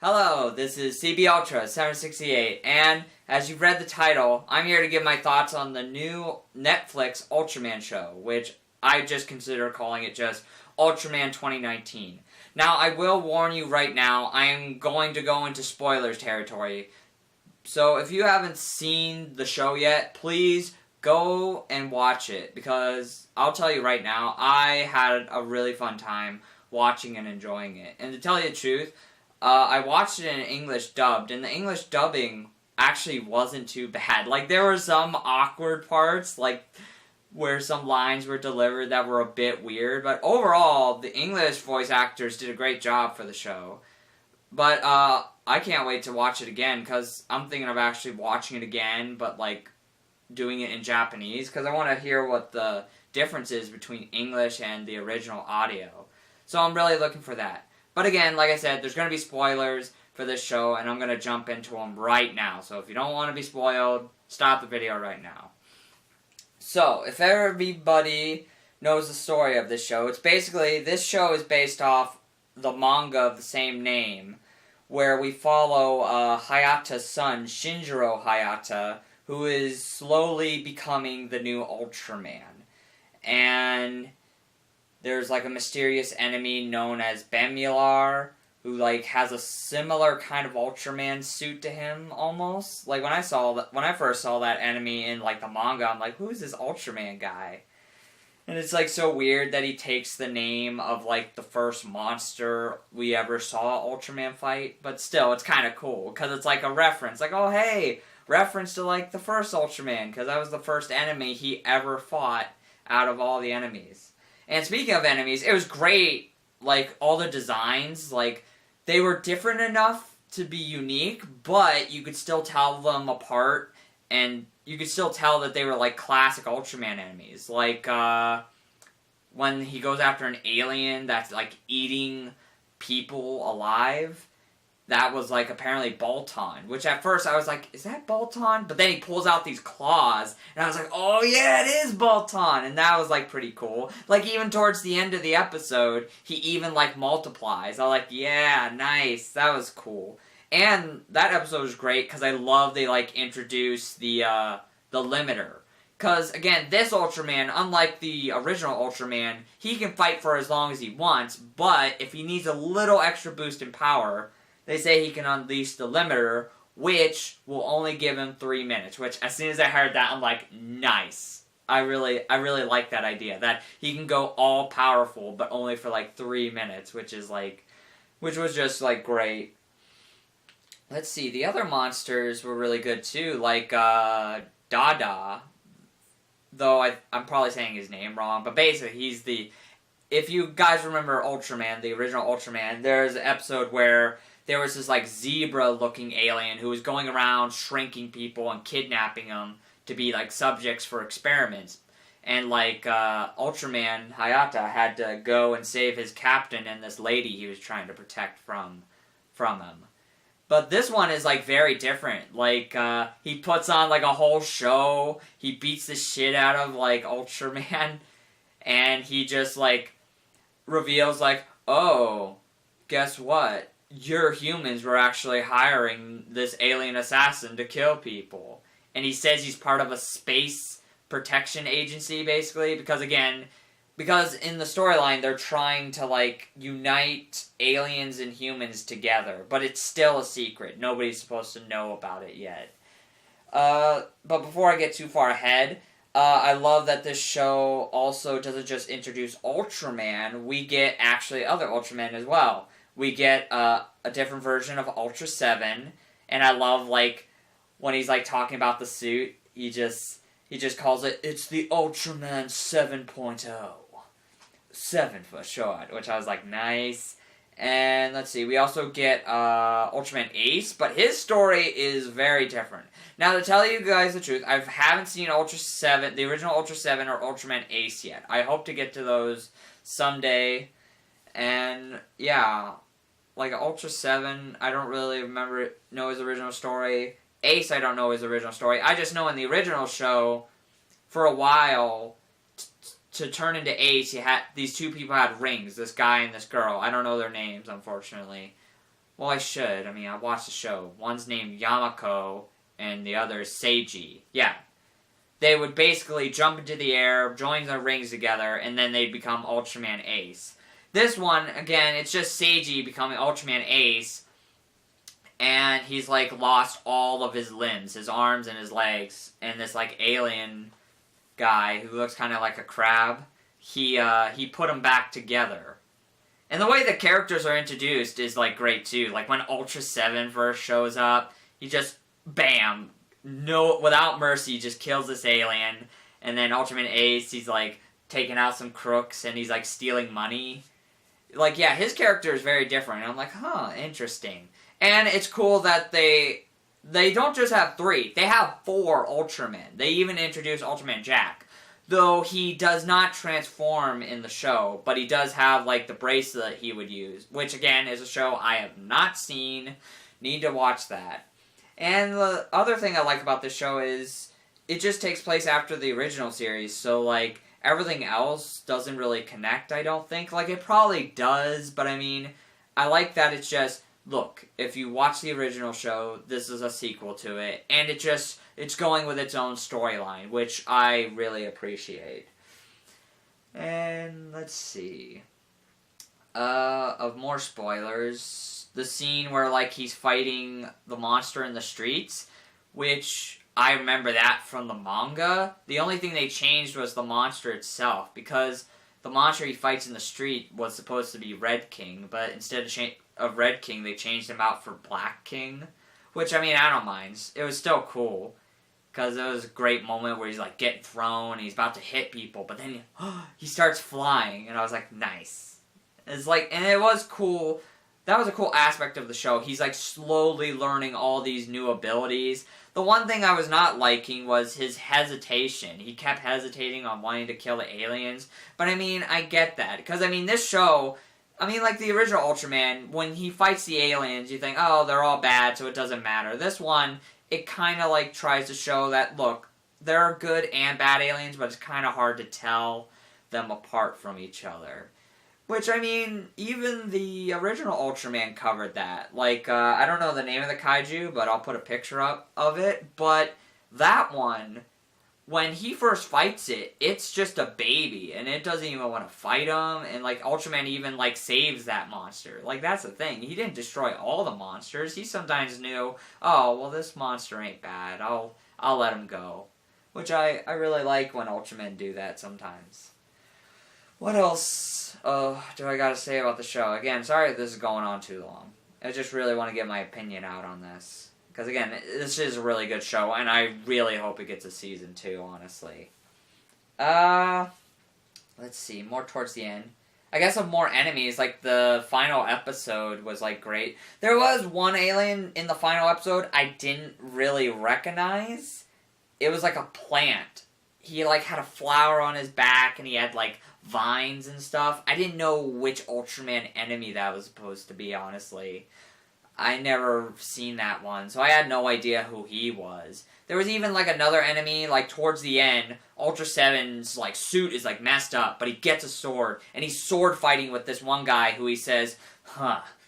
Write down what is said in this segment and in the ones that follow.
Hello, this is CB Ultra 768, and as you've read the title, I'm here to give my thoughts on the new Netflix Ultraman show, which I just consider calling it just Ultraman 2019. Now, I will warn you right now, I am going to go into spoilers territory. So if you haven't seen the show yet, please go and watch it, because I'll tell you right now, I had a really fun time watching and enjoying it. And to tell you the truth, I watched it in English dubbed, and the English dubbing actually wasn't too bad. Like, there were some awkward parts, like, where some lines were delivered that were a bit weird, but overall, the English voice actors did a great job for the show. But, I can't wait to watch it again, because I'm thinking of actually watching it again, but, like, doing it in Japanese, because I want to hear what the difference is between English and the original audio. So I'm really looking for that. But again, like I said, there's going to be spoilers for this show, and I'm going to jump into them right now. So if you don't want to be spoiled, stop the video right now. So, if everybody knows the story of this show, it's basically, this show is based off the manga of the same name, where we follow Hayata's son, Shinjiro Hayata, who is slowly becoming the new Ultraman. And there's, like, a mysterious enemy known as Bemular, who, like, has a similar kind of Ultraman suit to him, almost. Like, when I first saw that enemy in, like, the manga, I'm like, who's this Ultraman guy? And it's, like, so weird that he takes the name of, like, the first monster we ever saw Ultraman fight. But still, it's kind of cool, because it's, like, a reference. Like, oh, hey, reference to, like, the first Ultraman, because that was the first enemy he ever fought out of all the enemies. And speaking of enemies, it was great, like, all the designs, like, they were different enough to be unique, but you could still tell them apart, and you could still tell that they were, like, classic Ultraman enemies. Like, when he goes after an alien that's, like, eating people alive, that was, like, apparently Bolton, which at first I was like, is that Bolton? But then he pulls out these claws, and I was like, oh yeah, it is Bolton! And that was, like, pretty cool. Like, even towards the end of the episode, he even, like, multiplies. I was like, yeah, nice, that was cool. And that episode was great, because I love they, like, introduced the limiter. Because, again, this Ultraman, unlike the original Ultraman, he can fight for as long as he wants, but if he needs a little extra boost in power, they say he can unleash the limiter, which will only give him 3 minutes. Which, as soon as I heard that, I'm like, nice. I really like that idea. That he can go all powerful, but only for like 3 minutes, which was just like great. Let's see, the other monsters were really good too, like Dada. Though I'm probably saying his name wrong, but basically he's the. If you guys remember Ultraman, the original Ultraman, there's an episode where there was this, like, zebra-looking alien who was going around shrinking people and kidnapping them to be, like, subjects for experiments. And, like, Ultraman Hayata had to go and save his captain and this lady he was trying to protect from him. But this one is, like, very different. Like, he puts on, like, a whole show. He beats the shit out of, like, Ultraman. And he just, like, reveals, like, oh, guess what? Your humans were actually hiring this alien assassin to kill people. And he says he's part of a space protection agency, basically, because in the storyline, they're trying to, like, unite aliens and humans together, but it's still a secret. Nobody's supposed to know about it yet. But before I get too far ahead, I love that this show also doesn't just introduce Ultraman, we get actually other Ultraman as well. We get a different version of Ultra 7, and I love, like, when he's, like, talking about the suit, he just calls it's the Ultraman 7.0. 7 for short, which I was like, nice. And let's see, we also get Ultraman Ace, but his story is very different. Now, to tell you guys the truth, I haven't seen Ultra 7, the original Ultra 7 or Ultraman Ace yet. I hope to get to those someday. And, yeah, like, Ultra 7, I don't really know his original story. Ace, I don't know his original story. I just know in the original show, for a while, to turn into Ace, these two people had rings, this guy and this girl. I don't know their names, unfortunately. Well, I should. I mean, I watched the show. One's named Yamako, and the other is Seiji. Yeah. They would basically jump into the air, join their rings together, and then they'd become Ultraman Ace. This one, again, it's just Seiji becoming Ultraman Ace, and he's, like, lost all of his limbs, his arms and his legs, and this, like, alien guy who looks kind of like a crab, he put them back together. And the way the characters are introduced is, like, great, too. Like, when Ultra 7 first shows up, he just, bam, without mercy, just kills this alien. And then Ultraman Ace, he's, like, taking out some crooks, and he's, like, stealing money. Like, yeah, his character is very different. And I'm like, huh, interesting. And it's cool that they don't just have 3. They have 4 Ultramen. They even introduce Ultraman Jack. Though he does not transform in the show, but he does have, like, the bracelet he would use. Which, again, is a show I have not seen. Need to watch that. And the other thing I like about this show is it just takes place after the original series. So, like, everything else doesn't really connect, I don't think. Like, it probably does, but I mean, I like that it's just, look, if you watch the original show, this is a sequel to it, and it's going with its own storyline, which I really appreciate. And, let's see. Of more spoilers, the scene where, like, he's fighting the monster in the streets, which I remember that from the manga. The only thing they changed was the monster itself, because the monster he fights in the street was supposed to be Red King, but instead of Red King, they changed him out for Black King, which, I mean, I don't mind. It was still cool, because it was a great moment where he's, like, getting thrown, and he's about to hit people, but then he starts flying, and I was like, nice. It's like, and it was cool. That was a cool aspect of the show. He's, like, slowly learning all these new abilities. The one thing I was not liking was his hesitation. He kept hesitating on wanting to kill the aliens. But, I mean, I get that. Because, I mean, this show, I mean, like the original Ultraman, when he fights the aliens, you think, oh, they're all bad, so it doesn't matter. This one, it kind of, like, tries to show that, look, there are good and bad aliens, but it's kind of hard to tell them apart from each other. Which, I mean, even the original Ultraman covered that. Like, I don't know the name of the kaiju, but I'll put a picture up of it. But that one, when he first fights it, it's just a baby, and it doesn't even want to fight him. And, like, Ultraman even, like, saves that monster. Like, that's the thing. He didn't destroy all the monsters. He sometimes knew, oh, well, this monster ain't bad. I'll let him go. Which I really like when Ultramen do that sometimes. What else do I gotta say about the show? Again, sorry if this is going on too long. I just really want to get my opinion out on this. Because again, this is a really good show, and I really hope it gets a season 2, honestly. Let's see, more towards the end. I guess of more enemies, like the final episode was, like, great. There was one alien in the final episode I didn't really recognize. It was like a plant. He, like, had a flower on his back, and he had, like, vines and stuff. I didn't know which Ultraman enemy that was supposed to be, honestly. I never seen that one, so I had no idea who he was. There was even, like, another enemy, like, towards the end, Ultra 7's, like, suit is, like, messed up, but he gets a sword, and he's sword fighting with this one guy who he says,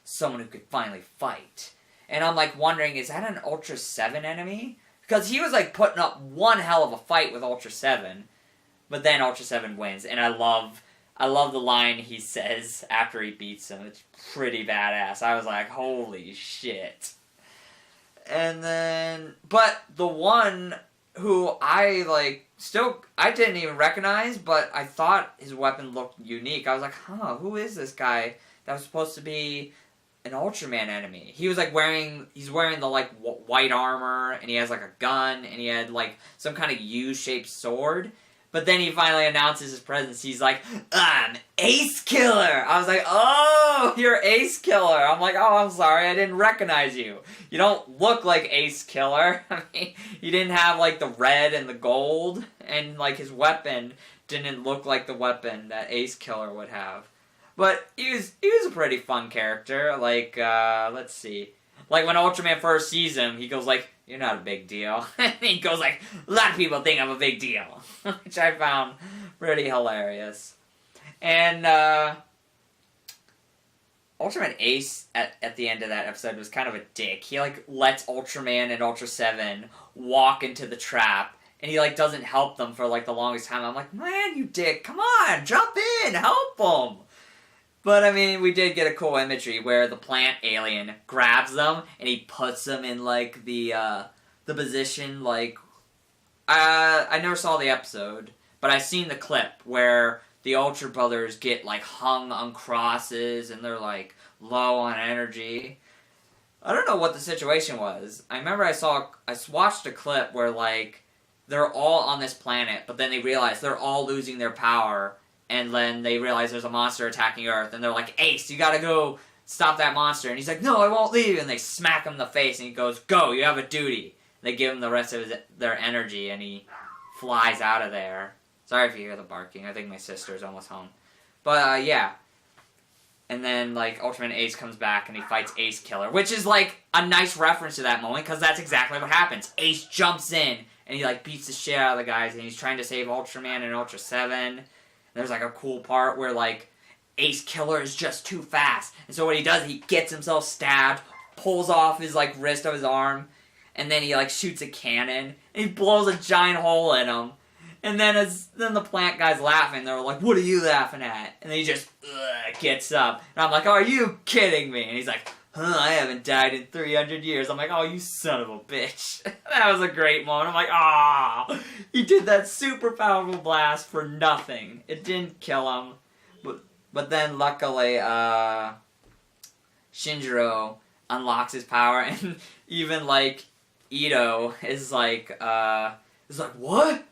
someone who could finally fight. And I'm, like, wondering, is that an Ultra 7 enemy? Because he was, like, putting up one hell of a fight with Ultra 7. But then Ultra 7 wins. And I love the line he says after he beats him. It's pretty badass. I was like, holy shit. And then... But the one who I, like, I didn't even recognize, but I thought his weapon looked unique. I was like, who is this guy that was supposed to be an Ultraman enemy? He was, like, he's wearing the, like, white armor, and he has, like, a gun, and he had, like, some kind of U-shaped sword. But then he finally announces his presence. He's like, I'm Ace Killer! I was like, oh, you're Ace Killer! I'm like, oh, I'm sorry, I didn't recognize you. You don't look like Ace Killer. I mean, he didn't have, like, the red and the gold, and, like, his weapon didn't look like the weapon that Ace Killer would have. But he was a pretty fun character. Like, let's see. Like, when Ultraman first sees him, he goes like, you're not a big deal. And he goes like, a lot of people think I'm a big deal. Which I found pretty hilarious. And, Ultraman Ace at the end of that episode was kind of a dick. He like lets Ultraman and Ultra 7 walk into the trap, and he like doesn't help them for like the longest time. I'm like, man, you dick, come on, jump in, help them. But I mean, we did get a cool imagery where the plant alien grabs them and he puts them in like the position like I never saw the episode, but I seen the clip where the Ultra Brothers get like hung on crosses and they're like low on energy. I don't know what the situation was. I remember I watched a clip where like they're all on this planet, but then they realize they're all losing their power, and then they realize there's a monster attacking Earth, and they're like, Ace, you gotta go stop that monster. And he's like, no, I won't leave. And they smack him in the face, and he goes, go, you have a duty. And they give him the rest of their energy, and he flies out of there. Sorry if you hear the barking. I think my sister's almost home. But, yeah. And then, like, Ultraman Ace comes back and he fights Ace Killer, which is, like, a nice reference to that moment, because that's exactly what happens. Ace jumps in, and he, like, beats the shit out of the guys, and he's trying to save Ultraman and Ultra 7. And there's, like, a cool part where, like, Ace Killer is just too fast. And so what he does, he gets himself stabbed, pulls off his, like, wrist of his arm, and then he, like, shoots a cannon, and he blows a giant hole in him. And then then the plant guy's laughing. They're like, what are you laughing at? And then he just gets up. And I'm like, oh, are you kidding me? And he's like, I haven't died in 300 years. I'm like, oh, you son of a bitch. That was a great moment. I'm like, he did that super powerful blast for nothing. It didn't kill him. But then luckily, Shinjiro unlocks his power. And even like, Ito is like, what?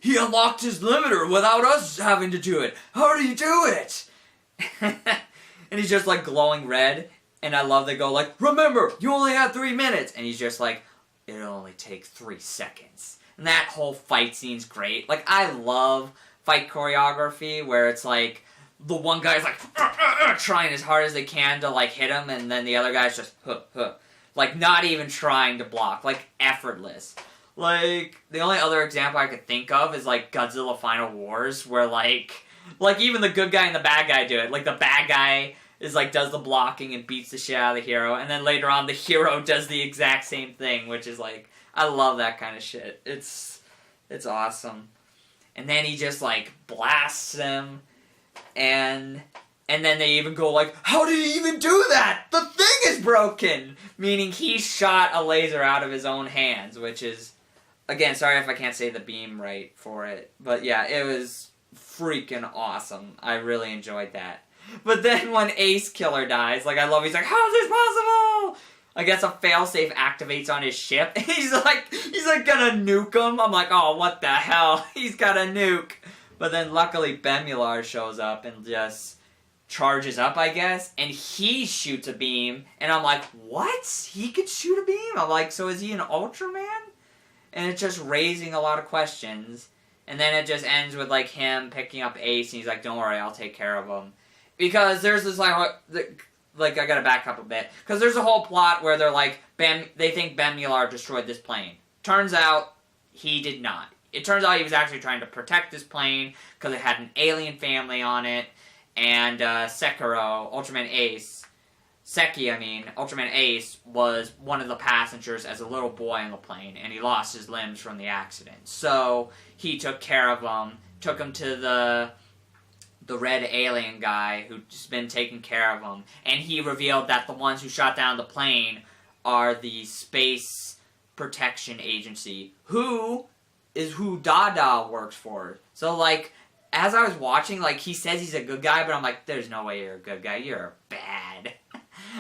He unlocked his limiter without us having to do it. How do you do it? And he's just like glowing red. And I love they go like, remember, you only had 3 minutes. And he's just like, it'll only take 3 seconds. And that whole fight scene's great. Like, I love fight choreography where it's like, the one guy's like, trying as hard as they can to like hit him. And then the other guy's just, like not even trying to block. Like, effortless. Like, the only other example I could think of is, like, Godzilla Final Wars, where, like, even the good guy and the bad guy do it. Like, the bad guy is, like, does the blocking and beats the shit out of the hero, and then later on, the hero does the exact same thing, which is, like, I love that kind of shit. It's awesome. And then he just, like, blasts him, and then they even go, like, how did he even do that? The thing is broken! Meaning he shot a laser out of his own hands, which is... Again, sorry if I can't say the beam right for it. But yeah, it was freaking awesome. I really enjoyed that. But then when Ace Killer dies, like I love, he's like, how is this possible? I guess a failsafe activates on his ship. And he's like gonna nuke him. I'm like, oh, what the hell? He's got a nuke. But then luckily Bemular shows up and just charges up, I guess. And he shoots a beam. And I'm like, what? He could shoot a beam? I'm like, so is he an Ultraman? And it's just raising a lot of questions. And then it just ends with, like, him picking up Ace, and he's like, don't worry, I'll take care of him. Because there's this, like, I gotta back up a bit. Because there's a whole plot where they're like, they think Bemular destroyed this plane. Turns out, he did not. It turns out he was actually trying to protect this plane, because it had an alien family on it, and Sekiro, Ultraman Ace, was one of the passengers as a little boy on the plane, and he lost his limbs from the accident. So, he took care of him, took him to the red alien guy who's been taking care of him, and he revealed that the ones who shot down the plane are the Space Protection Agency, who Dada works for. So, like, as I was watching, like, he says he's a good guy, but I'm like, there's no way you're a good guy, you're bad.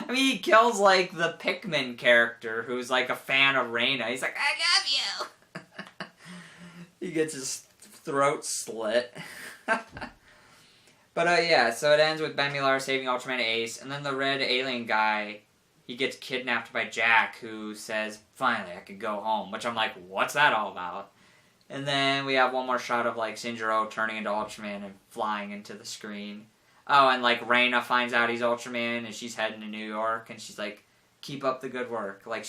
I mean, he kills, like, the Pikmin character, who's, like, a fan of Reina. He's like, I love you! He gets his throat slit. But, yeah, so it ends with Bemular saving Ultraman Ace, and then the red alien guy, he gets kidnapped by Jack, who says, finally, I can go home. Which I'm like, what's that all about? And then we have one more shot of, like, Shinjiro turning into Ultraman and flying into the screen. Oh, and, like, Reina finds out he's Ultraman, and she's heading to New York, and she's like, keep up the good work. Like,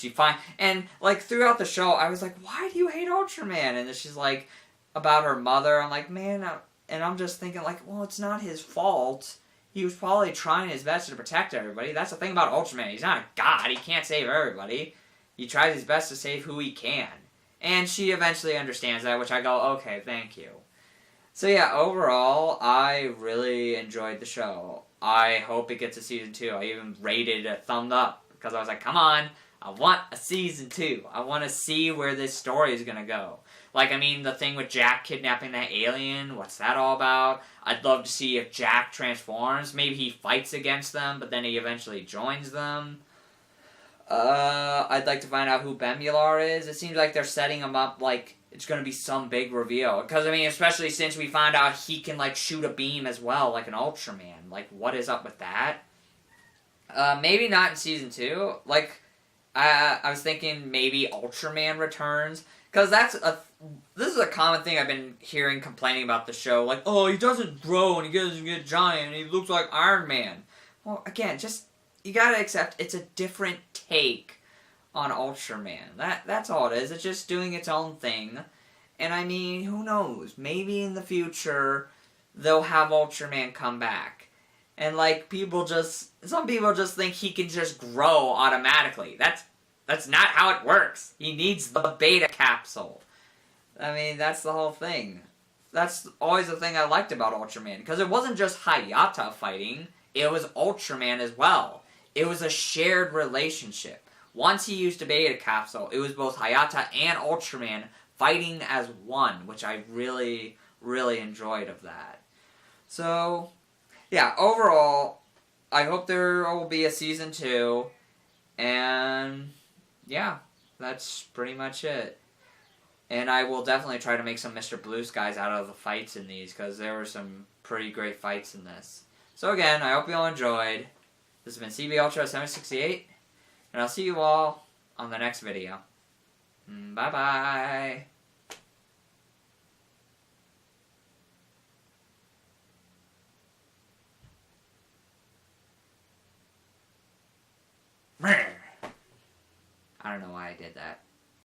and, like, throughout the show, I was like, why do you hate Ultraman? And then she's like, about her mother. I'm like, man, and I'm just thinking, like, well, it's not his fault. he was probably trying his best to protect everybody. That's the thing about Ultraman. He's not a god. He can't save everybody. He tries his best to save who he can. And she eventually understands that, which I go, okay, thank you. So yeah, overall, I really enjoyed the show. I hope it gets a season 2. I even rated a thumb up, because I was like, come on, I want a season 2. I want to see where this story is going to go. Like, I mean, the thing with Jack kidnapping that alien, what's that all about? I'd love to see if Jack transforms. Maybe he fights against them, but then he eventually joins them. I'd like to find out who Bemular is. It seems like they're setting him up like it's going to be some big reveal. Because, I mean, especially since we found out he can, like, shoot a beam as well, like an Ultraman. Like, what is up with that? Maybe not in Season 2. Like, I was thinking maybe Ultraman returns. Because this is a common thing I've been hearing complaining about the show. Like, oh, he doesn't grow and he doesn't get giant and he looks like Iron Man. Well, again, just, you gotta accept it's a different take on Ultraman. That's all it is. It's just doing its own thing. And I mean, who knows? Maybe in the future, they'll have Ultraman come back. And like, some people just think he can just grow automatically. That's not how it works. He needs the beta capsule. I mean, that's the whole thing. That's always the thing I liked about Ultraman. Because it wasn't just Hayata fighting. It was Ultraman as well. It was a shared relationship. Once he used a beta capsule, it was both Hayata and Ultraman fighting as one. Which I really, really enjoyed of that. So, yeah, overall, I hope there will be a Season 2. And yeah, that's pretty much it. And I will definitely try to make some Mr. Blue Skies out of the fights in these, because there were some pretty great fights in this. So again, I hope you all enjoyed. This has been CB Ultra 768, and I'll see you all on the next video. Bye-bye. I don't know why I did that.